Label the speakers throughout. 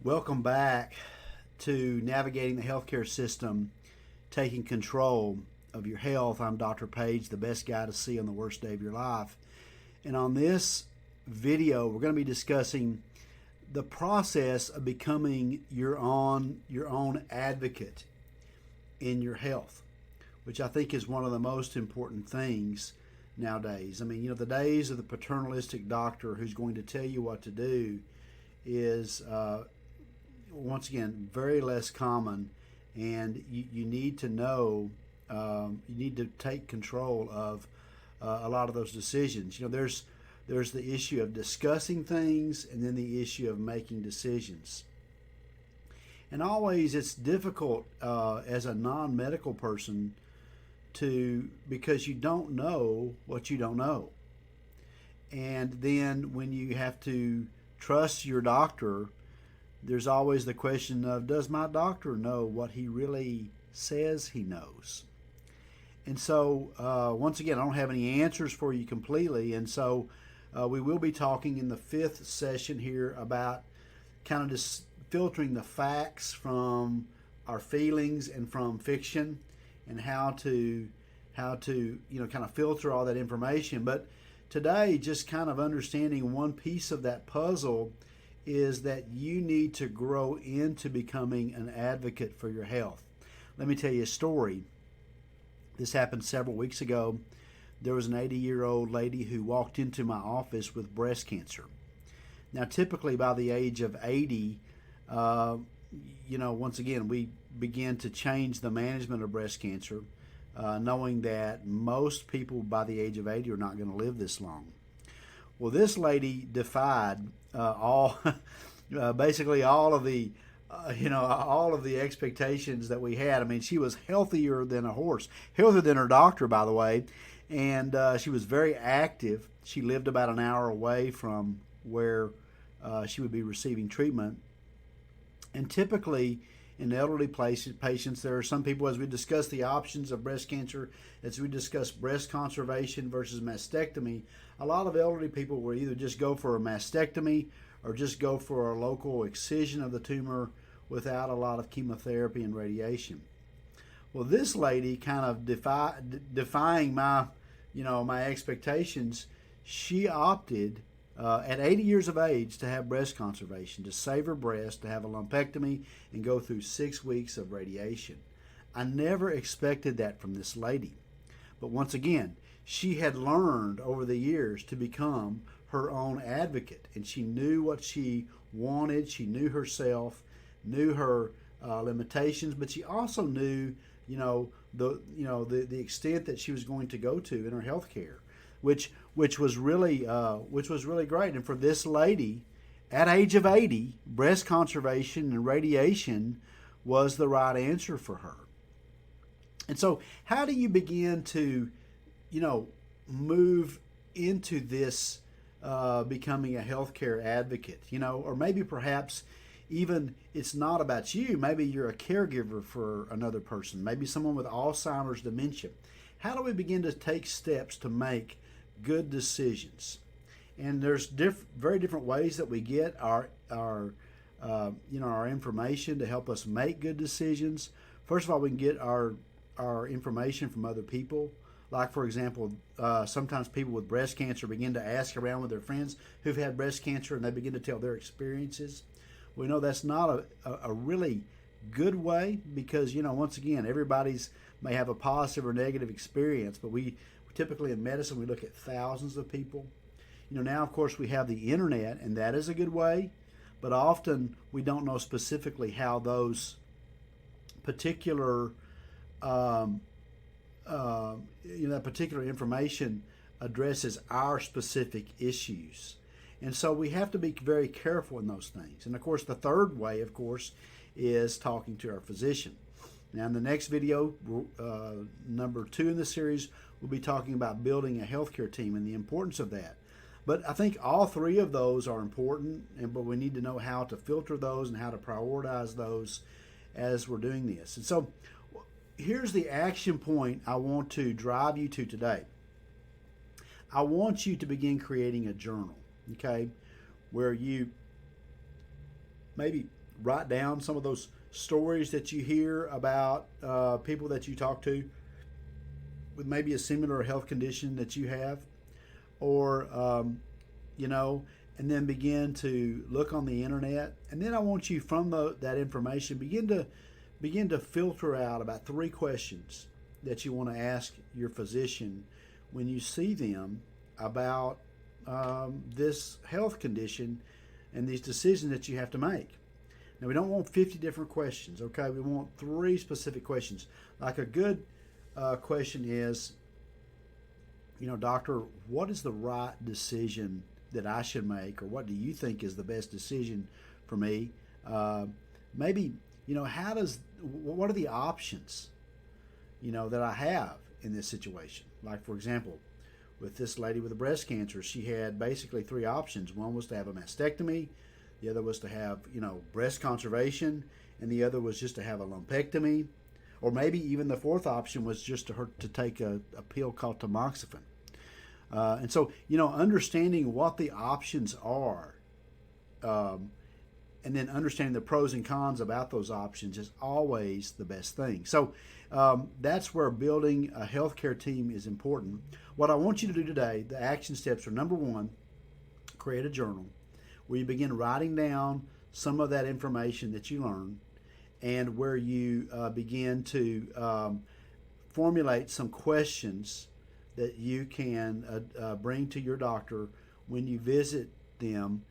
Speaker 1: Welcome back to Navigating the Healthcare System, Taking Control of Your Health. I'm Dr. Page, the best guy to see on the worst day of your life. And on this video, we're going to be discussing the process of becoming your own advocate in your health, which I think is one of the most important things nowadays. I mean, the days of the paternalistic doctor who's going to tell you what to do is once again very less common, and you need to know, you need to take control of a lot of those decisions. There's the issue of discussing things, and then the issue of making decisions. And always it's difficult as a non-medical person because you don't know what you don't know. And then when you have to trust your doctor, there's always the question of, does my doctor know what he really says he knows? And so once again, I don't have any answers for you completely, and so we will be talking in the fifth session here about kind of just filtering the facts from our feelings and from fiction, and how to kind of filter all that information. But today, just kind of understanding one piece of that puzzle is that you need to grow into becoming an advocate for your health. Let me tell you a story. This happened several weeks ago. There was an 80-year-old lady who walked into my office with breast cancer. Now, typically by the age of 80, once again, we begin to change the management of breast cancer, knowing that most people by the age of 80 are not going to live this long. Well, this lady defied basically all of the expectations that we had. I mean, she was healthier than a horse, healthier than her doctor, by the way, and she was very active. She lived about an hour away from where she would be receiving treatment. And typically, in elderly patients, there are some people, as we discuss the options of breast cancer, as we discuss breast conservation versus mastectomy, a lot of elderly people will either just go for a mastectomy or just go for a local excision of the tumor without a lot of chemotherapy and radiation. Well, this lady, kind of defying my expectations, she opted at 80 years of age to have breast conservation, to save her breast, to have a lumpectomy, and go through 6 weeks of radiation. I never expected that from this lady. But once again, she had learned over the years to become her own advocate, and she knew what she wanted. She knew herself, knew her limitations, but she also knew, the extent that she was going to go to in her health care, which was really great. And for this lady, at age of 80, breast conservation and radiation was the right answer for her. And so, how do you begin to, move into this becoming a healthcare advocate? Or maybe perhaps even it's not about you. Maybe you're a caregiver for another person, maybe someone with Alzheimer's, dementia. How do we begin to take steps to make good decisions? And there's very different ways that we get our information to help us make good decisions. First of all, we can get our information from other people. Like, for example, sometimes people with breast cancer begin to ask around with their friends who've had breast cancer, and they begin to tell their experiences. We know that's not a really good way, because, once again, everybody's may have a positive or negative experience, but we typically in medicine, we look at thousands of people. Now, of course, we have the internet, and that is a good way, but often we don't know specifically how those particular that particular information addresses our specific issues. And so we have to be very careful in those things. And of course, the third way, of course, is talking to our physician. Now, in the next video, number 2 in the series, we'll be talking about building a healthcare team and the importance of that. But I think all three of those are important, but we need to know how to filter those and how to prioritize those as we're doing this. And so here's the action point I want to drive you to today. I want you to begin creating a journal, okay, where you maybe write down some of those stories that you hear about people that you talk to with maybe a similar health condition that you have, or and then begin to look on the internet. And then I want you, from that information, begin to filter out about 3 questions that you want to ask your physician when you see them about this health condition and these decisions that you have to make. Now, we don't want 50 different questions, okay? We want 3 specific questions. Like a good question is, doctor, what is the right decision that I should make, or what do you think is the best decision for me? Maybe, what are the options, that I have in this situation? Like, for example, with this lady with the breast cancer, she had basically 3 options. One was to have a mastectomy, the other was to have, breast conservation, and the other was just to have a lumpectomy, or maybe even the 4th option was just to take a pill called tamoxifen. And so, understanding what the options are, and then understanding the pros and cons about those options is always the best thing. So that's where building a healthcare team is important. What I want you to do today, the action steps are: number 1, create a journal where you begin writing down some of that information that you learn, and where you begin to formulate some questions that you can bring to your doctor when you visit them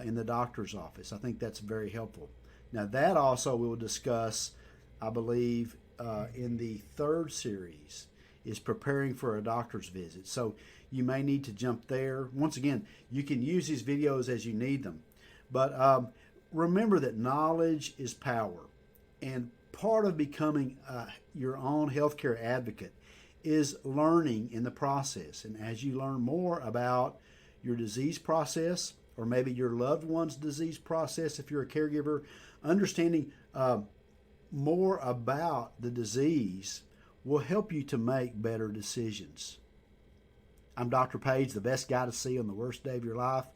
Speaker 1: in the doctor's office. I think that's very helpful. Now, that also we will discuss, I believe, in the 3rd series, is preparing for a doctor's visit. So you may need to jump there. Once again, you can use these videos as you need them. But remember that knowledge is power. And part of becoming your own healthcare advocate is learning in the process. And as you learn more about your disease process, or maybe your loved one's disease process, if you're a caregiver, understanding more about the disease will help you to make better decisions. I'm Dr. Page, the best guy to see on the worst day of your life.